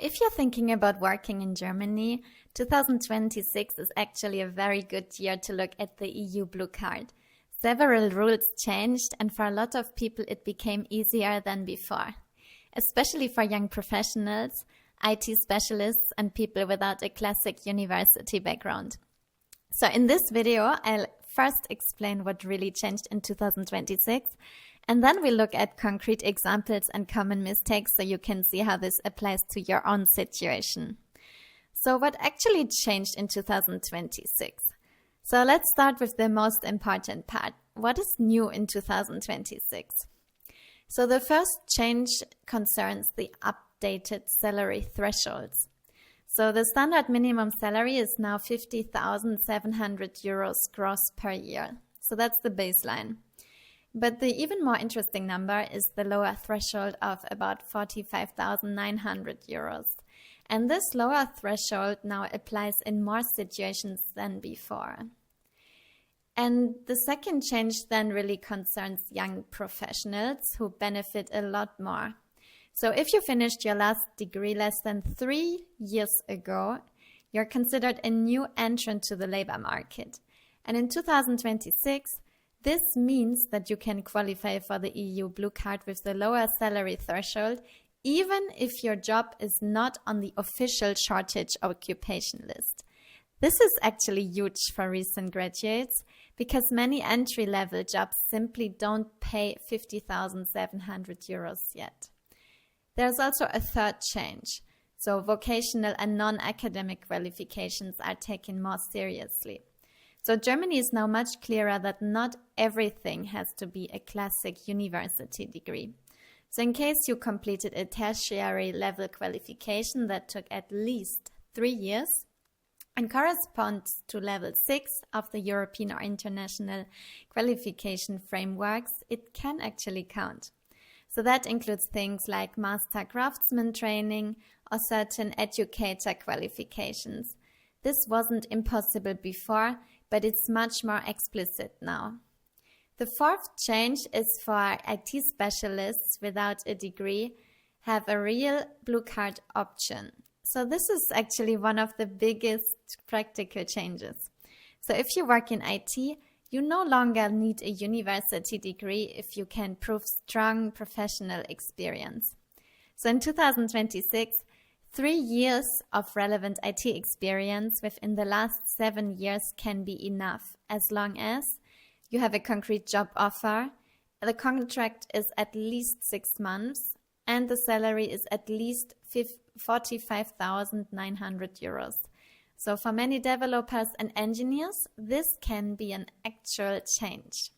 If you're thinking about working in Germany, 2026 is actually a very good year to look at the EU Blue Card. Several rules changed, and for a lot of people it became easier than before, especially for young professionals, IT specialists, and people without a classic university background. So in this video, I'll first explain what really changed in 2026, and then we look at concrete examples and common mistakes so you can see how this applies to your own situation. So what actually changed in 2026? So let's start with the most important part. What is new in 2026? So the first change concerns the updated salary thresholds. So the standard minimum salary is now 50,700 euros gross per year. So that's the baseline. But the even more interesting number is the lower threshold of about 45,900 euros. And this lower threshold now applies in more situations than before. And the second change then really concerns young professionals who benefit a lot more. So if you finished your last degree less than 3 years ago, you're considered a new entrant to the labor market. And in 2026, this means that you can qualify for the EU Blue Card with the lower salary threshold, even if your job is not on the official shortage occupation list. This is actually huge for recent graduates because many entry-level jobs simply don't pay 50,700 euros yet. There's also a third change. So vocational and non-academic qualifications are taken more seriously. So Germany is now much clearer that not everything has to be a classic university degree. So in case you completed a tertiary level qualification that took at least 3 years and corresponds to level 6 of the European or international qualification frameworks, it can actually count. So that includes things like master craftsman training or certain educator qualifications. This wasn't impossible before, but it's much more explicit now. The fourth change is for IT specialists without a degree have a real blue card option. So this is actually one of the biggest practical changes. So if you work in IT, you no longer need a university degree if you can prove strong professional experience. So in 2026, 3 years of relevant IT experience within the last 7 years can be enough, as long as you have a concrete job offer, the contract is at least 6 months, and the salary is at least 45,900 euros. So for many developers and engineers, this can be an actual change.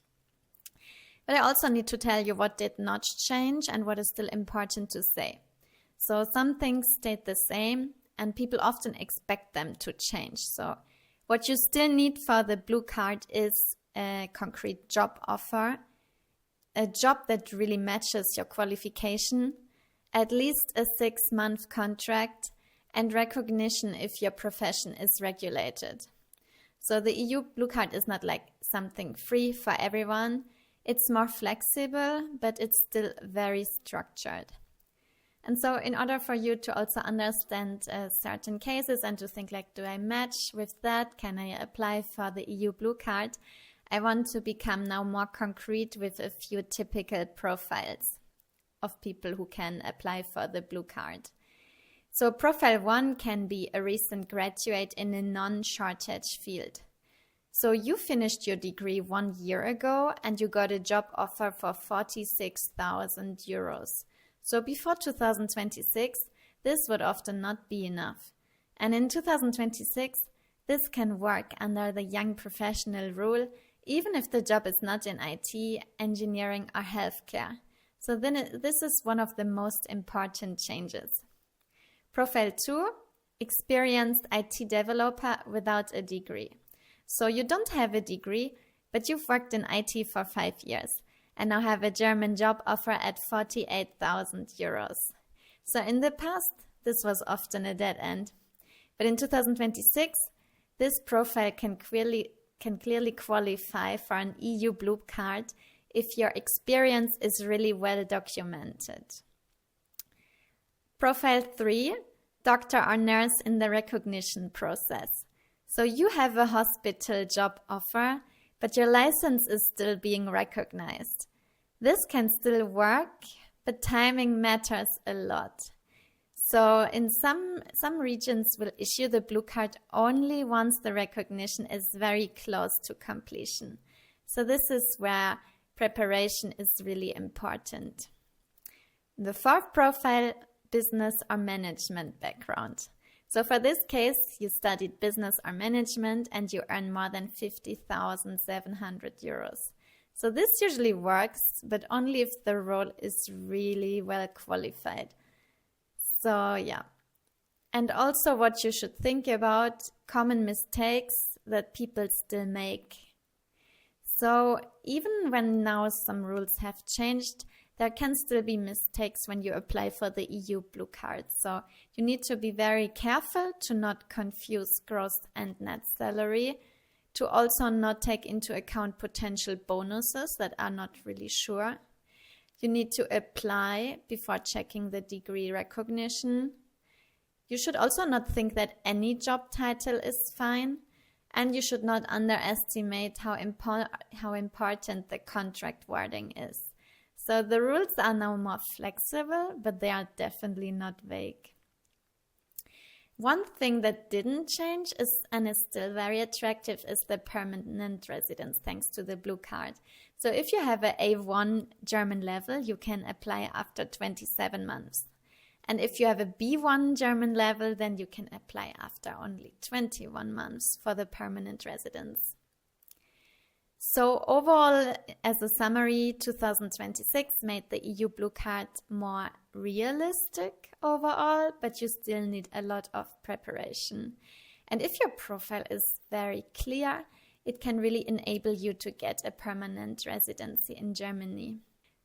But I also need to tell you what did not change and what is still important to say. So some things stayed the same and people often expect them to change. So what you still need for the blue card is a concrete job offer, a job that really matches your qualification, at least a 6-month contract, and recognition if your profession is regulated. So the EU Blue Card is not like something free for everyone. It's more flexible, but it's still very structured. And so in order for you to also understand certain cases and to think like, do I match with that? Can I apply for the EU Blue Card? I want to become now more concrete with a few typical profiles of people who can apply for the Blue Card. So profile 1 can be a recent graduate in a non-shortage field. So you finished your degree 1 year ago and you got a job offer for 46,000 euros. So before 2026, this would often not be enough. And in 2026, this can work under the young professional rule, even if the job is not in IT, engineering or healthcare. So then this is one of the most important changes. Profile 2, experienced IT developer without a degree. So you don't have a degree, but you've worked in IT for 5 years and now have a German job offer at 48,000 euros. So in the past, this was often a dead end. But in 2026, this profile can clearly qualify for an EU Blue Card if your experience is really well documented. Profile 3, doctor or nurse in the recognition process. So you have a hospital job offer, but your license is still being recognized. This can still work, but timing matters a lot. So in some regions will issue the blue card only once the recognition is very close to completion. So this is where preparation is really important. The fourth profile, business or management background. So for this case, you studied business or management and you earn more than 50,700 euros. So this usually works, but only if the role is really well qualified. So yeah. And also what you should think about, common mistakes that people still make. So even when now some rules have changed, there can still be mistakes when you apply for the EU blue card. So you need to be very careful to not confuse gross and net salary, to also not take into account potential bonuses that are not really sure. You need to apply before checking the degree recognition. You should also not think that any job title is fine, and you should not underestimate how important the contract wording is. So the rules are now more flexible, but they are definitely not vague. One thing that didn't change and is still very attractive is the permanent residence thanks to the blue card. So if you have an A1 German level, you can apply after 27 months. And if you have a B1 German level, then you can apply after only 21 months for the permanent residence. So overall, as a summary, 2026 made the EU blue card more realistic overall, but you still need a lot of preparation. And if your profile is very clear, it can really enable you to get a permanent residency in Germany.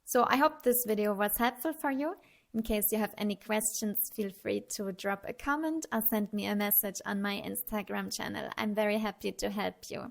So I hope this video was helpful for you. In case you have any questions, feel free to drop a comment or send me a message on my Instagram channel. I'm very happy to help you.